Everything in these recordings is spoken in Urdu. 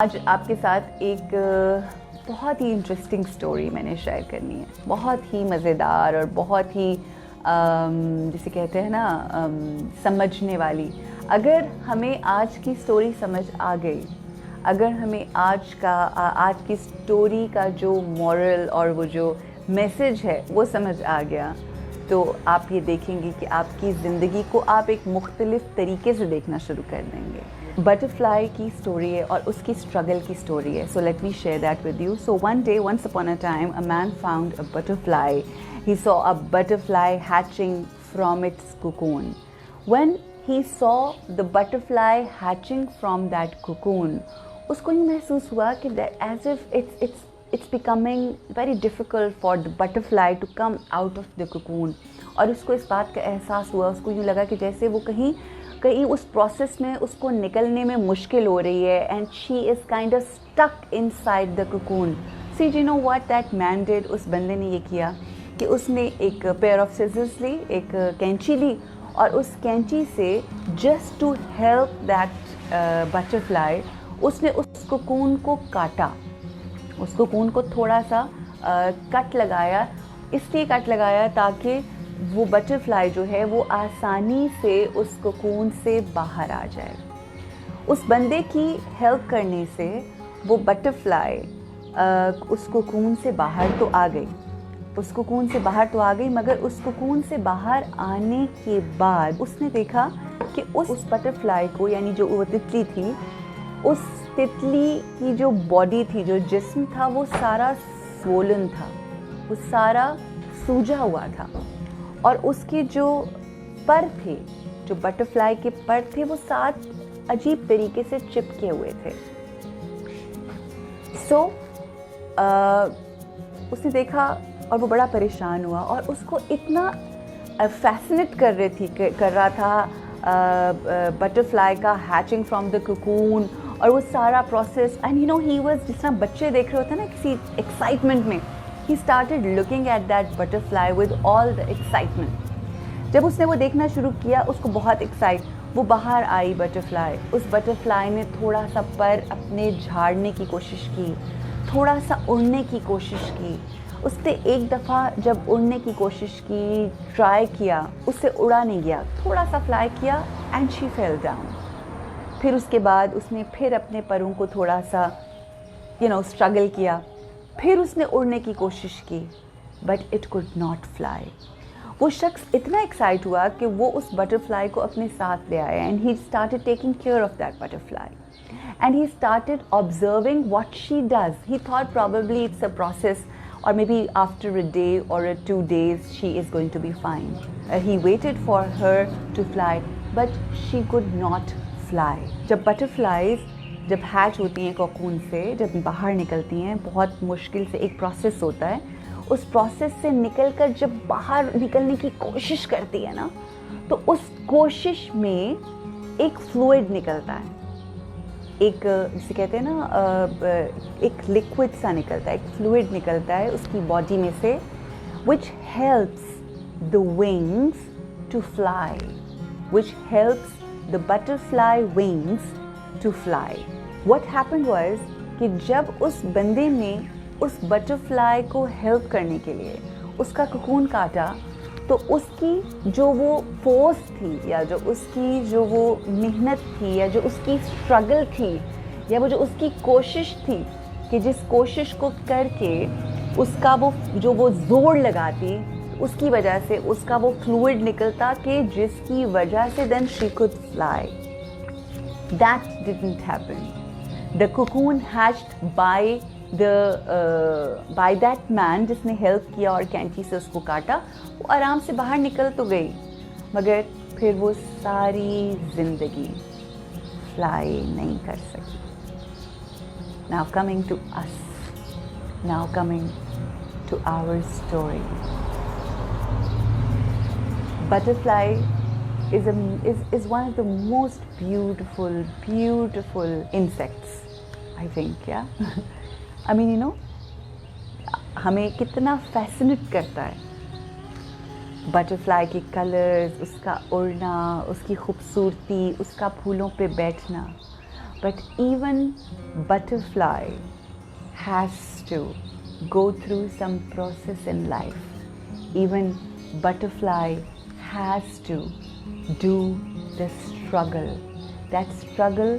آج آپ کے ساتھ ایک بہت ہی انٹرسٹنگ سٹوری میں نے شیئر کرنی ہے، بہت ہی مزیدار اور بہت ہی جسے کہتے ہیں نا سمجھنے والی۔ اگر ہمیں آج کی سٹوری سمجھ آ گئی، اگر ہمیں آج کی سٹوری کا جو مورل اور وہ جو میسج ہے وہ سمجھ آ گیا، تو آپ یہ دیکھیں گے کہ آپ کی زندگی کو آپ ایک مختلف طریقے سے دیکھنا شروع کر دیں گے۔ بٹرفلائی کی سٹوری ہے اور اس کی اسٹرگل کی سٹوری ہے. So let me share that with you. So one day, once upon a time, a man found a butterfly. He saw a butterfly hatching from its cocoon. When he saw the butterfly hatching from that cocoon, اس کو یہ محسوس ہوا کہ as if it's becoming very difficult for the butterfly to come out of the cocoon. اور اس کو اس بات کا احساس ہوا، اس کو یوں لگا کہ جیسے وہ کہیں اس پروسیس میں اس کو نکلنے میں مشکل ہو رہی ہے، and she is kind of stuck inside the cocoon. See you know what that man did. اس بندے نے یہ کیا کہ اس نے ایک پیئر آف سیزرز لی، ایک کینچی لی، اور اس کینچی سے just to help that butterfly اس نے اس کوکون کو کاٹا، اس کوکون کو تھوڑا سا کٹ لگایا. اس لیے کٹ لگایا تاکہ وہ بٹرفلائی جو ہے وہ آسانی سے اس کوکون سے باہر آ جائے. اس بندے کی ہیلپ کرنے سے وہ بٹرفلائی اس کوکون سے باہر تو آ گئی، اس کوکون سے باہر تو آ گئی، مگر اس کوکون سے باہر آنے کے بعد اس نے دیکھا کہ اس بٹرفلائی کو، یعنی جو وہ تتلی تھی، اس تتلی کی جو باڈی تھی، جو جسم تھا، وہ سارا سوولن تھا، وہ سارا سوجا ہوا تھا، اور اس کے جو پر تھے، جو بٹرفلائی کے پر تھے، وہ ساتھ عجیب طریقے سے چپکے ہوئے تھے. سو اس نے دیکھا اور وہ بڑا پریشان ہوا، اور اس کو اتنا فیسنیٹ کر رہا تھا بٹرفلائی کا ہیچنگ فرام دا کوکون، اور وہ سارا process. And you know he was, جس طرح بچے دیکھ رہے ہوتے ہیں نا کسی ایکسائٹمنٹ میں، he started looking at that butterfly with all the excitement. جب اس نے وہ دیکھنا شروع کیا، اس کو بہت وہ باہر آئی بٹرفلائی. اس بٹرفلائی نے تھوڑا سا پر اپنے جھاڑنے کی کوشش کی، تھوڑا سا اڑنے کی کوشش کی. اس نے ایک دفعہ جب اڑنے کی کوشش کی، ٹرائی کیا، اس سے اڑا نہیں گیا، تھوڑا سا فلائی کیا اینڈ شی فیل ڈاؤن. پھر اس کے بعد اس نے پھر اپنے پروں کو تھوڑا سا اسٹرگل کیا، پھر اس نے اڑنے کی کوشش کی، but it could not fly. وہ شخص اتنا ایکسائٹ ہوا کہ وہ اس بٹرفلائی کو اپنے ساتھ لے آیا، and he started taking care of that butterfly, and he started observing what she does. He thought probably it's a process, or maybe after a day or 2 days she is going to be fine. He waited for her to fly, but she could not fly. جب بٹرفلائیز جب ہیچ ہوتی ہیں کوکون سے، جب باہر نکلتی ہیں، بہت مشکل سے ایک پروسیس ہوتا ہے. اس پروسیس سے نکل کر جب باہر نکلنے کی کوشش کرتی ہے نا، تو اس کوشش میں ایک فلوئڈ نکلتا ہے، ایک جسے کہتے ہیں نا ایک لکوڈ سا نکلتا ہے، ایک فلوئڈ نکلتا ہے اس کی باڈی میں سے، which helps the wings to fly, which helps the butterfly wings to fly. What happened was کہ جب اس بندے نے اس بٹرفلائی کو ہیلپ کرنے کے لیے اس کا کوکون کاٹا، تو اس کی جو وہ فورس تھی، یا جو اس کی جو وہ محنت تھی، یا جو اس کی اسٹرگل تھی، یا وہ جو اس کی کوشش تھی، کہ جس کوشش کو کر کے اس کا وہ زور لگاتی، اس کی وجہ سے اس کا وہ فلوئڈ نکلتا کہ جس کی وجہ سے دین شی could fly. That didn't happen. The cocoon hatched by that man جس نے ہیلپ کیا اور کینچی سے اس کو کاٹا. وہ آرام سے باہر نکل تو گئی، مگر پھر وہ ساری زندگی فلائی نہیں کر سکی. Now coming to us, now coming to our story. Butterfly is one of the most beautiful insects, I think, yeah. I mean, you know, ہمیں کتنا فیسنیٹ کرتا ہے بٹرفلائی کے کلرز، اس کا اڑنا، اس کی خوبصورتی، اس کا پھولوں پہ بیٹھنا. but even butterfly has to go through some process in life. Even butterfly has to do the struggle. That struggle,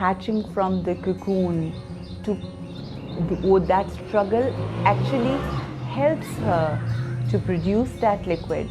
hatching from the cocoon to that struggle actually helps her to produce that liquid,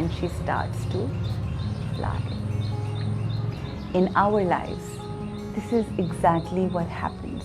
and she starts to fly. In our lives, this is exactly what happens.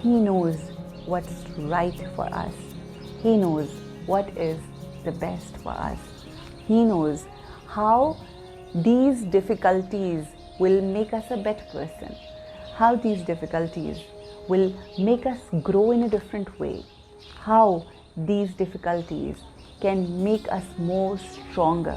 he knows what's right for us. He knows what is the best for us. He knows how these difficulties will make us a better person, how these difficulties will make us grow in a different way, how these difficulties can make us more stronger.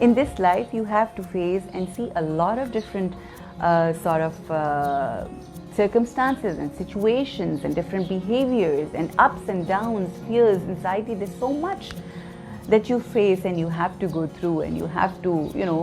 in this life you have to face and see a lot of different sort of circumstances and situations and different behaviors and ups and downs, fears, anxiety. There's so much that you face and you have to go through, and you have to, you know,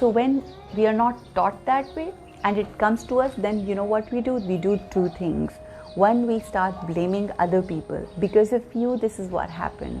So when we are not taught that way and it comes to us, then you know what we do? We do two things. One, we start blaming other people. Because of you, this is what happened.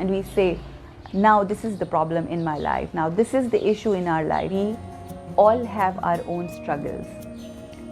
And we say, now this is the problem in my life, now this is the issue in our life. We all have our own struggles.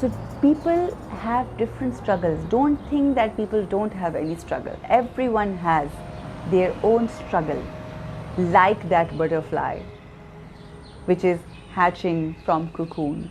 So people have different struggles. Don't think that people don't have any struggle. Everyone has their own struggle, like that butterfly which is hatching from cocoon.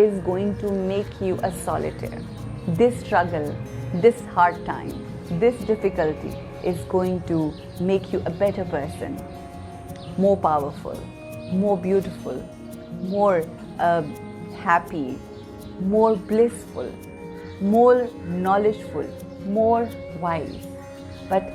is going to make you a solitaire. This struggle, this hard time, this difficulty is going to make you a better person, more powerful, more beautiful, more happy, more blissful, more knowledgeful, more wise. But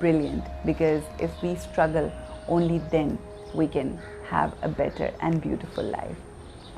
brilliant, because if we struggle only then we can have a better and beautiful life.